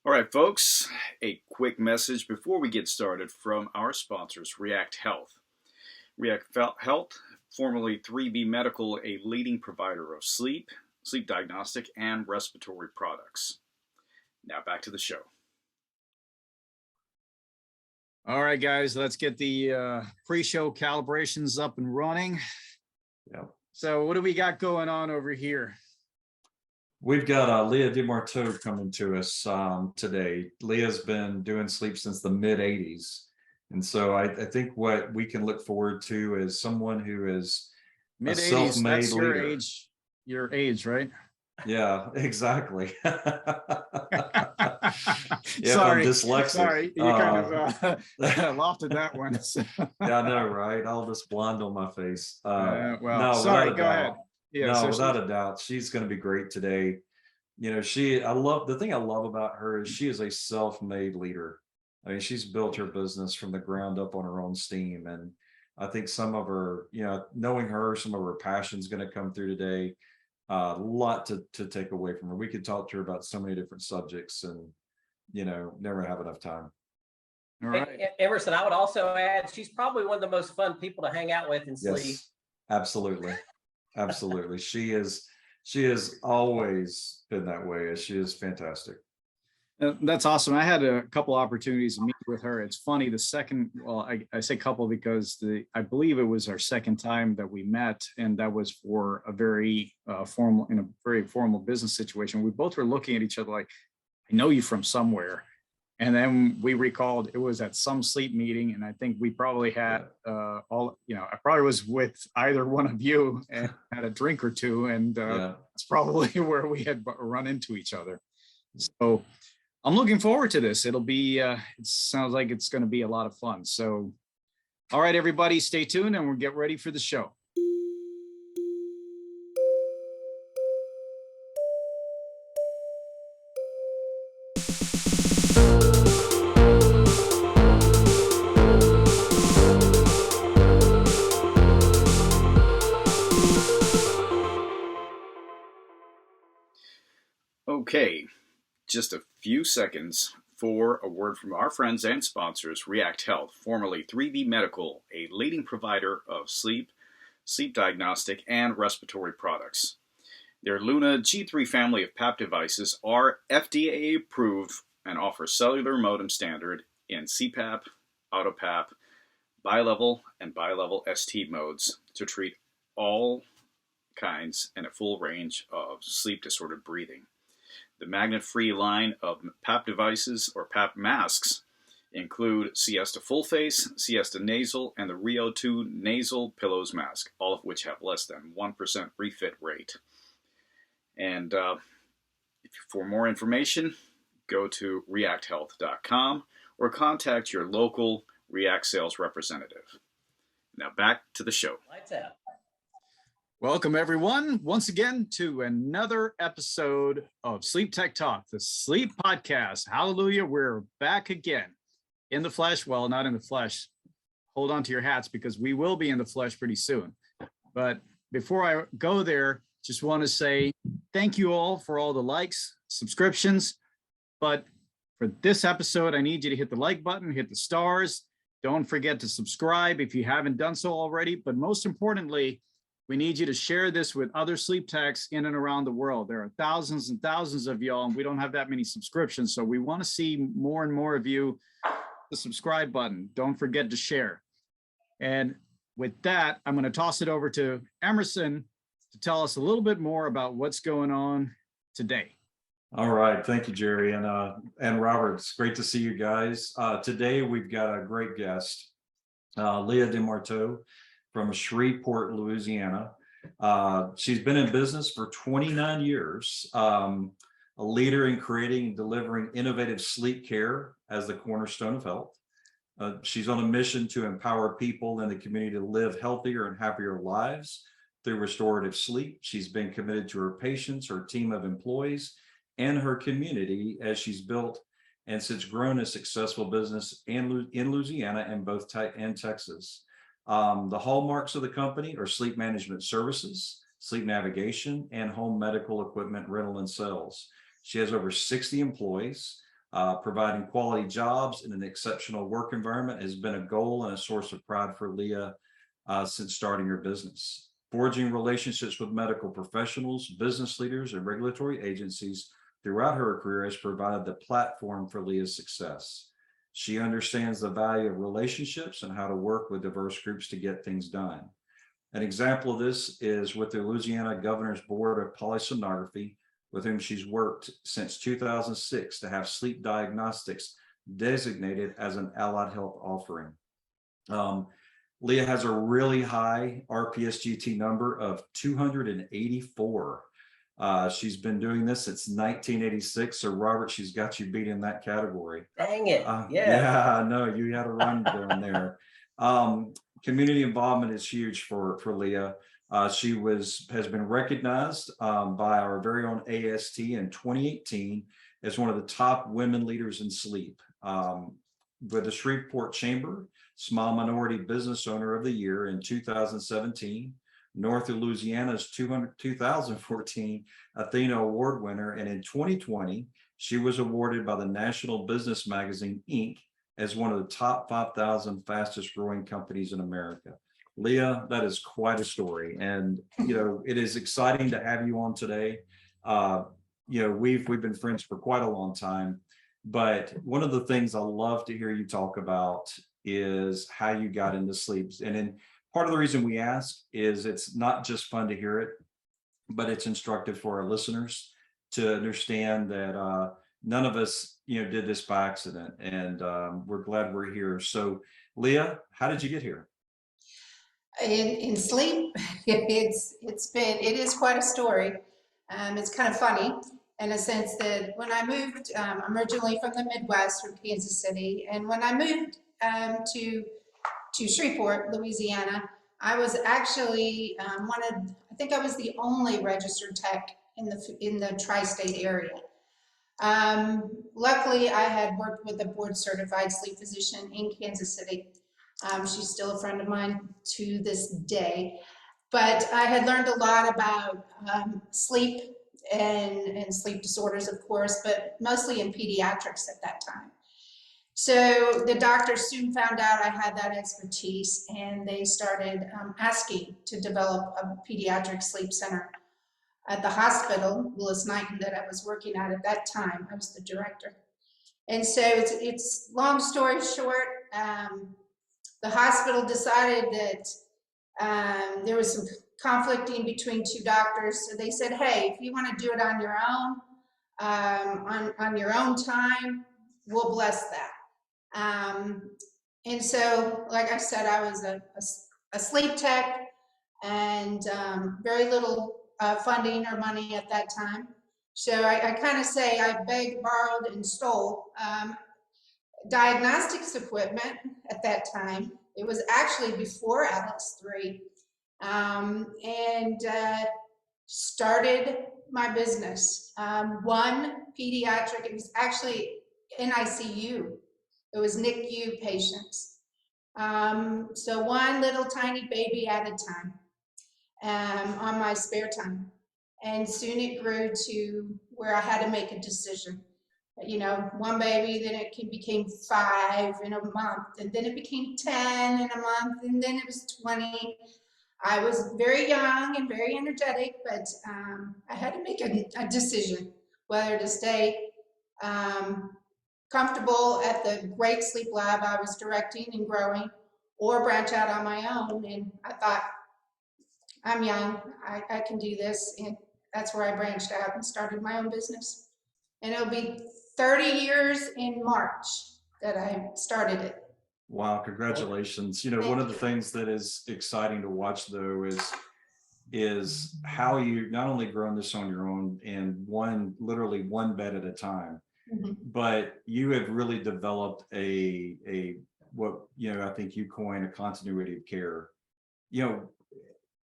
All right, folks, a quick message before we get started from our sponsors, React Health. React Health, formerly 3B Medical, a leading provider of sleep diagnostic, and respiratory products. Now back to the show. All right, guys, let's get the pre-show calibrations up and running. Yeah. So what do we got going on over here? We've got Lea Desmarteau coming to us today. Leah's been doing sleep since the mid-'80s. And so I think what we can look forward to is someone who is a Mid-'80s, self-made that's your leader. age, right? Yeah, exactly. Yeah, Sorry, I'm dyslexic. sorry, you kind of lofted that one. Yeah, I know, right? All this blonde on my face. Well, no, sorry, without a go doubt. ahead. Yeah, No, so without a doubt, she's going to be great today. You know, the thing I love about her is she is a self-made leader. I mean, she's built her business from the ground up on her own steam. And I think some of her, knowing her, some of her passion is going to come through today. A lot to take away from her. We could talk to her about so many different subjects and, never have enough time. All right. Emerson, I would also add, she's probably one of the most fun people to hang out with in sleep. Yes, absolutely. Absolutely. She has always been that way. She is fantastic. That's awesome. I had a couple opportunities to meet with her. It's funny, I say couple because I believe it was our second time that we met, and that was for a very formal business situation. We both were looking at each other like, I know you from somewhere. And then we recalled it was at some sleep meeting, and I think we probably had I probably was with either one of you and had a drink or two, and that's probably where we had run into each other. So I'm looking forward to this. It'll be, it sounds like it's going to be a lot of fun. So, all right, everybody, stay tuned and we'll get ready for the show. Okay, just a few seconds for a word from our friends and sponsors, React Health, formerly 3B Medical, a leading provider of sleep diagnostic, and respiratory products. Their Luna G3 family of PAP devices are FDA approved and offer cellular modem standard in CPAP, AutoPAP, bilevel, and bilevel ST modes to treat all kinds and a full range of sleep disordered breathing. The magnet-free line of PAP devices or PAP masks include Siesta Full Face, Siesta Nasal, and the Rio 2 Nasal Pillows Mask, all of which have less than 1% refit rate. And for more information, go to reacthealth.com or contact your local React sales representative. Now back to the show. Lights out. Welcome, everyone, once again to another episode of SleepTech Talk, the sleep podcast. Hallelujah, we're back again in the flesh. Well, not in the flesh. Hold on to your hats because we will be in the flesh pretty soon. But before I go there, just want to say thank you all for all the likes, subscriptions. But for this episode, I need you to hit the like button, hit the stars. Don't forget to subscribe if you haven't done so already. But most importantly, we need you to share this with other sleep techs in and around the world. There are thousands and thousands of y'all, and we don't have that many subscriptions. So we want to see more and more of you. The subscribe button. Don't forget to share. And with that, I'm going to toss it over to Emerson to tell us a little bit more about what's going on today. All right. Thank you, Jerry. And Robert, it's great to see you guys. Today, we've got a great guest, Lea Desmarteau from Shreveport, Louisiana. She's been in business for 29 years, a leader in creating and delivering innovative sleep care as the cornerstone of health. She's on a mission to empower people in the community to live healthier and happier lives through restorative sleep. She's been committed to her patients, her team of employees, and her community as she's built and since grown a successful business in Louisiana and Texas. The hallmarks of the company are sleep management services, sleep navigation, and home medical equipment rental and sales. She has over 60 employees. Providing quality jobs in an exceptional work environment has been a goal and a source of pride for Lea since starting her business. Forging relationships with medical professionals, business leaders, and regulatory agencies throughout her career has provided the platform for Lea's success. She understands the value of relationships and how to work with diverse groups to get things done. An example of this is with the Louisiana Governor's Board of Polysomnography, with whom she's worked since 2006 to have sleep diagnostics designated as an allied health offering. Lea has a really high RPSGT number of 284. She's been doing this since 1986. So Robert, she's got you beat in that category. Dang it. Yeah, no, you had a run going there. Community involvement is huge for Lea. She has been recognized by our very own AST in 2018 as one of the top women leaders in sleep. With the Shreveport Chamber Small Minority Business Owner of the Year in 2017, North of Louisiana's 2014 Athena Award winner, and in 2020, she was awarded by the National Business Magazine, Inc., as one of the top 5,000 fastest growing companies in America. Lea, that is quite a story. And, it is exciting to have you on today. We've been friends for quite a long time, but one of the things I love to hear you talk about is how you got into sleep. And then part of the reason we ask is it's not just fun to hear it, but it's instructive for our listeners to understand that none of us, did this by accident, and we're glad we're here. So, Lea, how did you get here? In sleep, it is quite a story. It's kind of funny in a sense that when I moved, I'm originally from the Midwest, from Kansas City, and when I moved to Shreveport, Louisiana, I was actually I think I was the only registered tech in the tri-state area. Luckily, I had worked with a board-certified sleep physician in Kansas City. She's still a friend of mine to this day. But I had learned a lot about sleep and sleep disorders, of course, but mostly in pediatrics at that time. So the doctors soon found out I had that expertise, and they started asking to develop a pediatric sleep center at the hospital, Willis Knighton, that I was working at that time. I was the director. And so it's long story short, the hospital decided that there was some conflicting between two doctors. So they said, hey, if you want to do it on your own, on your own time, we'll bless that. And so, like I said, I was a sleep tech, and very little funding or money at that time. So I kind of say I begged, borrowed, and stole diagnostics equipment at that time. It was actually before Alex 3, and started my business. One pediatric, it was actually NICU. It was NICU patients. So one little tiny baby at a time on my spare time. And soon it grew to where I had to make a decision. One baby, then it became 5 in a month, and then it became 10 in a month, and then it was 20. I was very young and very energetic, but I had to make a decision whether to stay comfortable at the great sleep lab I was directing and growing, or branch out on my own. And I thought, I'm young, I can do this. And that's where I branched out and started my own business. And it'll be 30 years in March that I started it. Wow, congratulations. One of the things that is exciting to watch, though, is how you not only grown this on your own in literally one bed at a time, but you have really developed what I think you coined a continuity of care.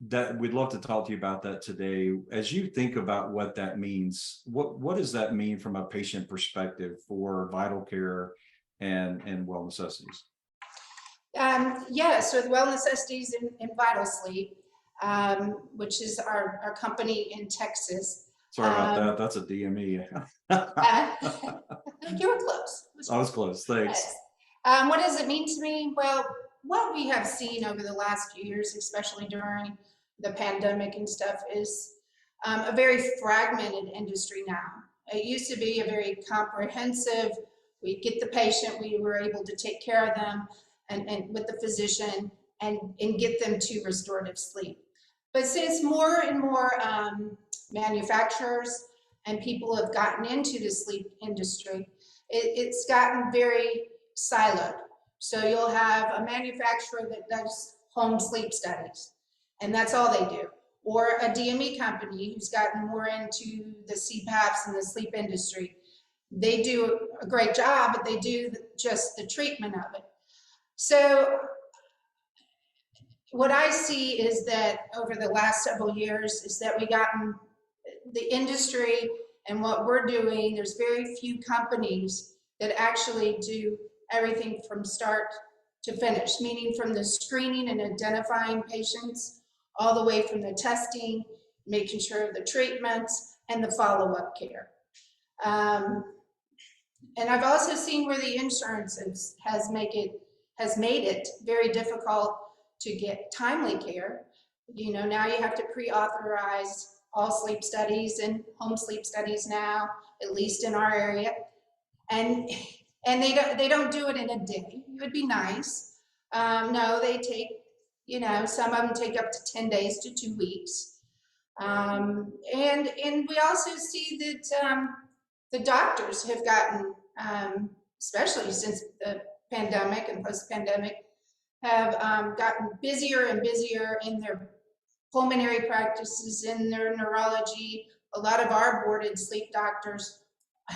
That we'd love to talk to you about that today. As you think about what that means, what does that mean from a patient perspective for Vital Care and WellNecessities? Yes, with WellNecessities and VitalSleep, which is our company in Texas. Sorry about that. That's a DME. You were close. I was close. Thanks. Yes. What does it mean to me? Well, what we have seen over the last few years, especially during the pandemic and stuff, is a very fragmented industry now. It used to be a very comprehensive, we get the patient, we were able to take care of them and with the physician and get them to restorative sleep. But since more and more manufacturers and people have gotten into the sleep industry, it's gotten very siloed. So you'll have a manufacturer that does home sleep studies, and that's all they do. Or a DME company who's gotten more into the CPAPs and the sleep industry. They do a great job, but they do just the treatment of it. So what I see is that over the last several years is that we gotten the industry and what we're doing, there's very few companies that actually do everything from start to finish, meaning from the screening and identifying patients, all the way from the testing, making sure of the treatments, and the follow-up care. And I've also seen where the insurance has made it very difficult to get timely care. You know, now you have to pre-authorize all sleep studies and home sleep studies now, at least in our area. And they don't do it in a day. It would be nice. No, they take, you know, some of them take up to 10 days to 2 weeks. And we also see that the doctors have gotten, especially since the pandemic and post-pandemic, have gotten busier and busier in their pulmonary practices, in their neurology. A lot of our boarded sleep doctors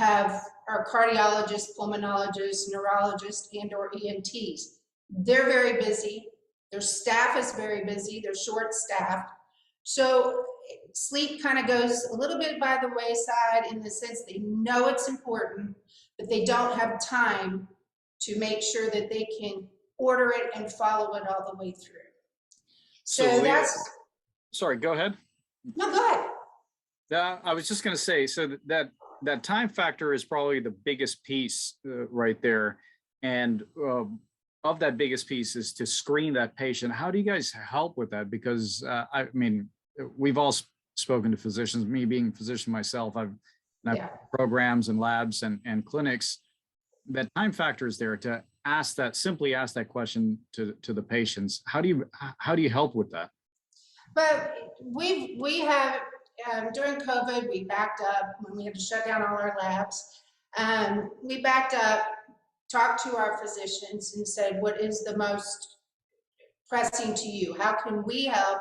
are cardiologists, pulmonologists, neurologists, and or ENTs. They're very busy. Their staff is very busy. They're short-staffed. So sleep kind of goes a little bit by the wayside in the sense they know it's important, but they don't have time to make sure that they can order it and follow it all the way through. So Lea, that's. Sorry, go ahead. No, go ahead. I was just going to say, so that time factor is probably the biggest piece right there. And of that biggest piece is to screen that patient. How do you guys help with that? Because I mean, we've all spoken to physicians, me being a physician myself, I've programs and labs and clinics. That time factor is there to simply ask that question to the patients. How do you help with that? But we have, during COVID, we backed up when we had to shut down all our labs. We backed up, talked to our physicians and said, what is the most pressing to you? How can we help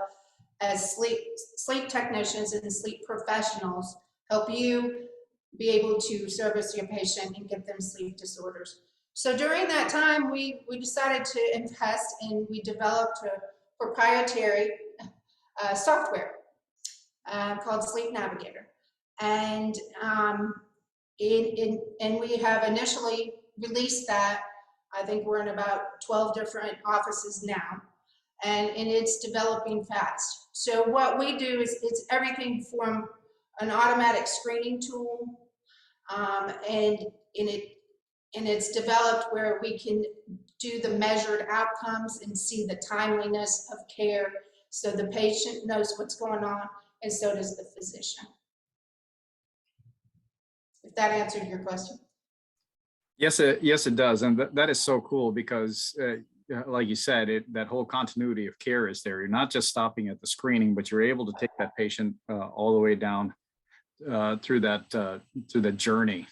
as sleep technicians and sleep professionals help you be able to service your patient and get them sleep disorders? So during that time, we decided to invest and we developed a proprietary software called Sleep Navigator. And we have initially released that. I think we're in about 12 different offices now, and it's developing fast. So what we do is it's everything from an automatic screening tool, and it's developed where we can do the measured outcomes and see the timeliness of care, so the patient knows what's going on, and so does the physician. If that answered your question. Yes, it does, and that is so cool because, like you said, that whole continuity of care is there. You're not just stopping at the screening, but you're able to take that patient all the way down through that journey.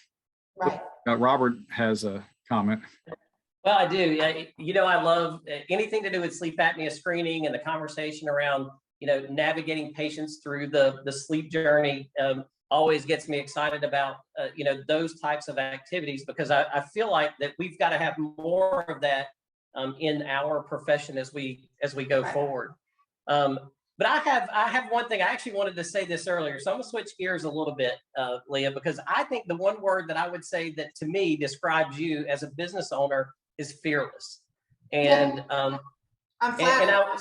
Right. Robert has a comment. Well, I do. You know, I love anything to do with sleep apnea screening and the conversation around, you know, navigating patients through the sleep journey. Always gets me excited about, you know, those types of activities, because I feel like that we've got to have more of that in our profession as we go forward. But I have one thing. I actually wanted to say this earlier, so I'm gonna switch gears a little bit, Lea, because I think the one word that I would say that to me describes you as a business owner is fearless. And I'm flattered.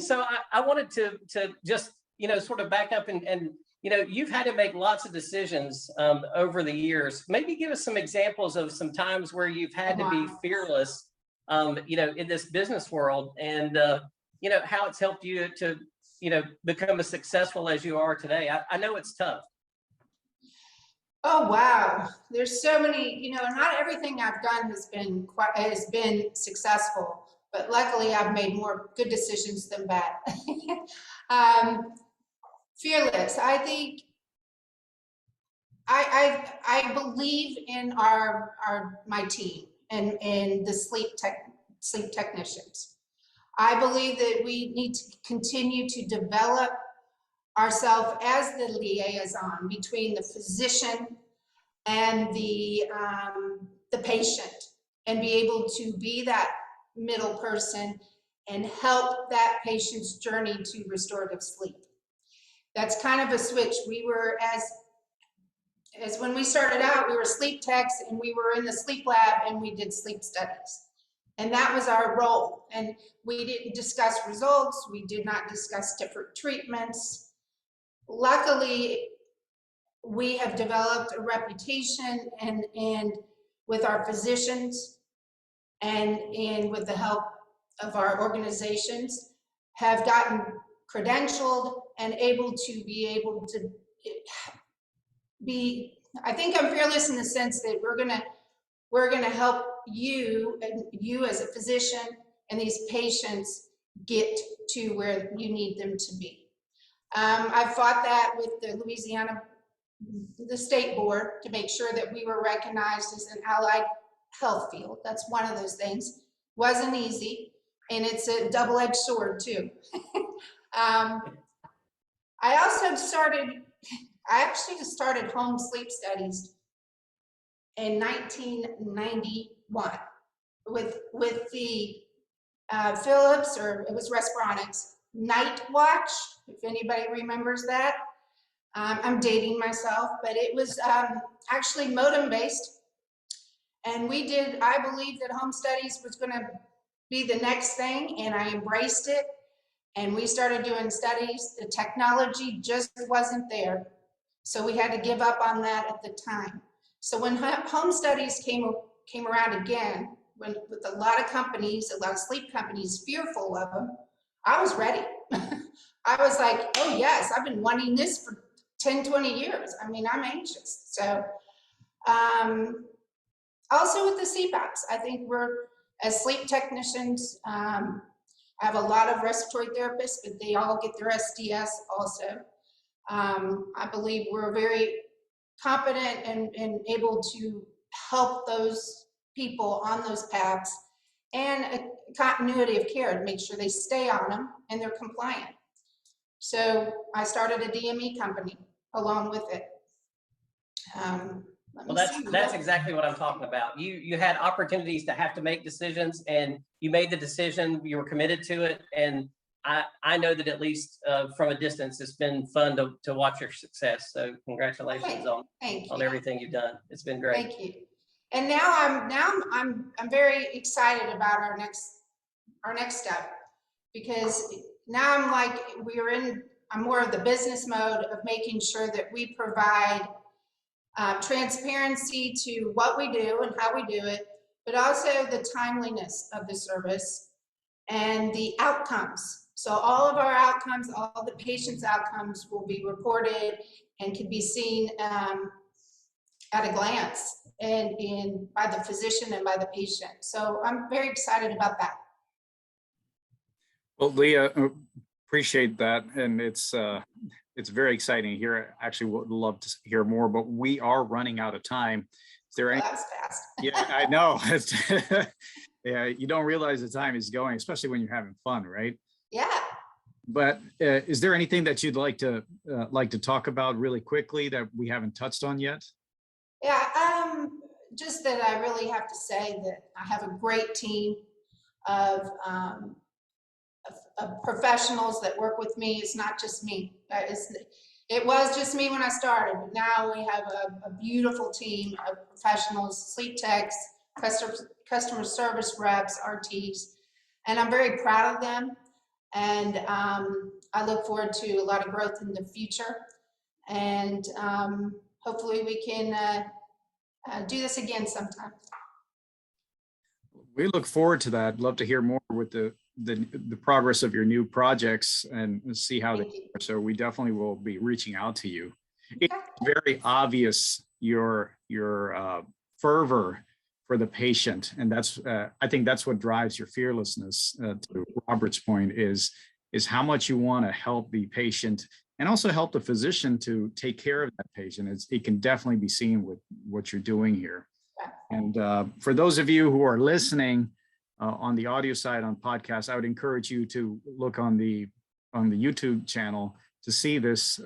so I wanted to just, you know, sort of back up and you've had to make lots of decisions over the years. Maybe give us some examples of some times where you've had to be fearless, in this business world, and how it's helped you to, become as successful as you are today. I know it's tough. Oh, wow. There's so many, not everything I've done has been successful, but luckily I've made more good decisions than bad. Fearless. I think I believe in my team and the sleep technicians. I believe that we need to continue to develop ourselves as the liaison between the physician and the patient, and be able to be that middle person and help that patient's journey to restorative sleep. That's kind of a switch. We were, as when we started out, we were sleep techs, and we were in the sleep lab, and we did sleep studies. And that was our role. And we didn't discuss results. We did not discuss different treatments. Luckily, we have developed a reputation and with our physicians and with the help of our organizations, have gotten credentialed and able to be, I think I'm fearless in the sense that we're gonna help you, and you as a physician and these patients get to where you need them to be. I fought that with the state board, to make sure that we were recognized as an allied health field. That's one of those things. Wasn't easy, and it's a double-edged sword too. I actually started home sleep studies in 1991 with the Philips, or it was Respironics, Night Watch, if anybody remembers that. I'm dating myself, but it was actually modem based. And I believed that home studies was gonna be the next thing, and I embraced it. And we started doing studies. The technology just wasn't there. So we had to give up on that at the time. So when home studies came around again, with a lot of sleep companies fearful of them, I was ready. I was like, oh yes, I've been wanting this for 10, 20 years. I mean, I'm anxious. So also with the CPAPs, I think we're, as sleep technicians, I have a lot of respiratory therapists, but they all get their SDS also. I believe we're very competent and able to help those people on those PAPs, and a continuity of care to make sure they stay on them and they're compliant. So I started a DME company along with it. Well, that's exactly what I'm talking about. You had opportunities to have to make decisions, and you made the decision. You were committed to it, and I know that at least from a distance, it's been fun to watch your success. So congratulations on everything you've done. It's been great. Thank you. And now I'm very excited about our next step, because now I'm more of the business mode of making sure that we provide transparency to what we do and how we do it, but also the timeliness of the service and the outcomes. So all of our outcomes, all the patients' outcomes will be reported and can be seen at a glance and by the physician and by the patient. So I'm very excited about that. Well, Lea, appreciate that, and it's very exciting here. I actually would love to hear more, but we are running out of time. Is there That was fast. Yeah, I know. Yeah, you don't realize the time is going, especially when you're having fun, right? Yeah. But is there anything that you'd like to talk about really quickly that we haven't touched on yet? Yeah, just that I really have to say that I have a great team of professionals that work with me. It's not just me. It was just me when I started, but now we have a beautiful team of professionals, sleep techs, customer service reps, RTs, and I'm very proud of them. And I look forward to a lot of growth in the future. And hopefully we can do this again sometime. We look forward to that. Love to hear more with the progress of your new projects and see how they are. So we definitely will be reaching out to you. It's very obvious your fervor for the patient, and that's I think that's what drives your fearlessness. To Robert's point, is how much you want to help the patient and also help the physician to take care of that patient. It can definitely be seen with what you're doing here. And for those of you who are listening on the audio side on podcasts, I would encourage you to look on the YouTube channel to see this.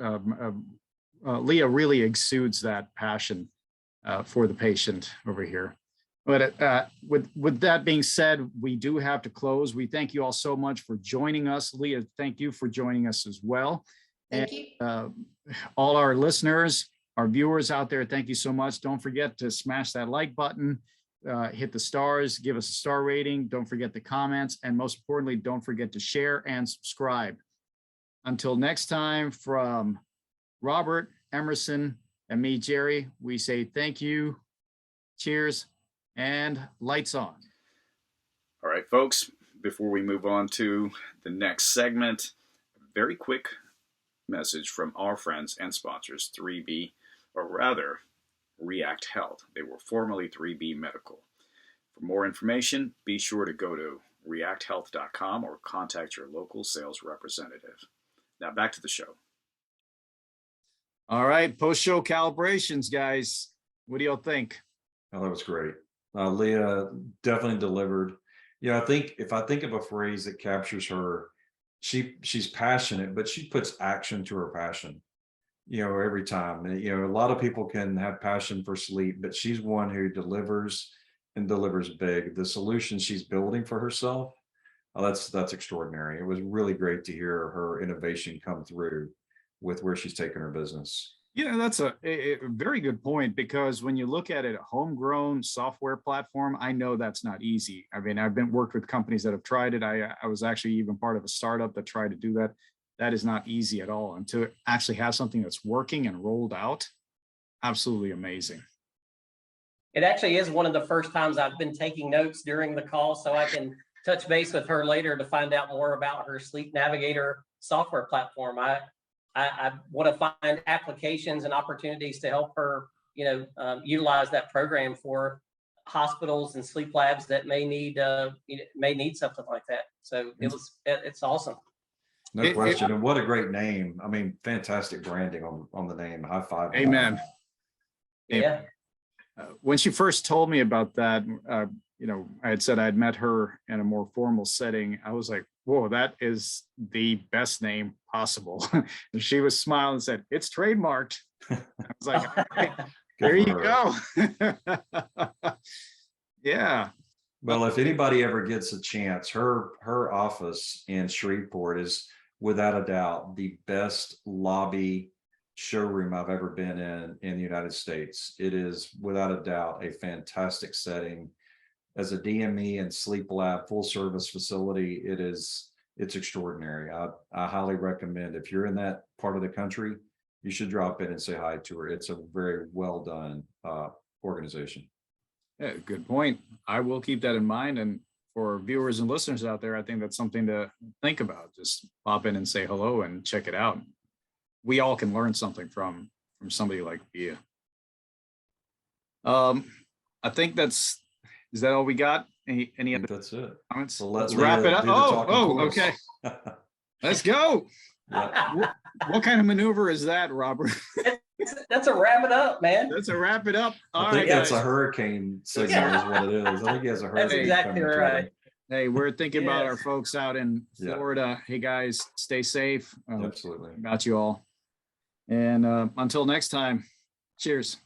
Lea really exudes that passion for the patient over here. But with that being said, we do have to close. We thank you all so much for joining us. Lea, thank you for joining us as well. Thank you. All our listeners, our viewers out there, thank you so much. Don't forget to smash that like button, hit the stars, give us a star rating. Don't forget the comments. And most importantly, don't forget to share and subscribe. Until next time, from Robert, Emerson, and me, Jerry, we say thank you, cheers, and lights on. All right, folks, before we move on to the next segment, a very quick message from our friends and sponsors, 3B, or rather, React Health. They were formerly 3B Medical. For more information, be sure to go to reacthealth.com or contact your local sales representative. Now back to the show. All right, post-show calibrations, guys. What do y'all think? Oh, that was great. Lea definitely delivered. I think if I think of a phrase that captures her, she's passionate, but she puts action to her passion, every time. A lot of people can have passion for sleep, but she's one who delivers and delivers big. The solution she's building for herself, that's extraordinary. It was really great to hear her innovation come through with where she's taken her business. That's a very good point, because when you look at it, a homegrown software platform, I know that's not easy. I mean, I've worked with companies that have tried it. I was actually even part of a startup that tried to do that. That is not easy at all. And to actually have something that's working and rolled out, absolutely amazing. It actually is one of the first times I've been taking notes during the call, so I can touch base with her later to find out more about her Sleep Navigator software platform. I want to find applications and opportunities to help her, utilize that program for hospitals and sleep labs that may need something like that. So it's awesome. No question. And what a great name. I mean, fantastic branding on the name. High five. Amen. Yeah. When she first told me about that, I had said I'd met her in a more formal setting. I was like, whoa, that is the best name possible. And she was smiling and said, it's trademarked. I was like, okay, there you go. Yeah. Well, if anybody ever gets a chance, her office in Shreveport is without a doubt the best lobby showroom I've ever been in the United States. It is without a doubt a fantastic setting. As a DME and sleep lab full service facility, it's extraordinary. I highly recommend, if you're in that part of the country, you should drop in and say hi to her. It's a very well done organization. Yeah, good point. I will keep that in mind. And for viewers and listeners out there, I think that's something to think about. Just pop in and say hello and check it out. We all can learn something from somebody like Lea. I think is that all we got? Any other? That's it. Comments? So let's wrap it up. Okay. Let's go. What kind of maneuver is that, Robert? That's a wrap it up, man. That's a wrap it up. I think that's a hurricane signal is what it is. I think he has a hurricane. That's exactly right. Hey, we're thinking about our folks out in Florida. Hey guys, stay safe. Absolutely. Got you all. And until next time, cheers.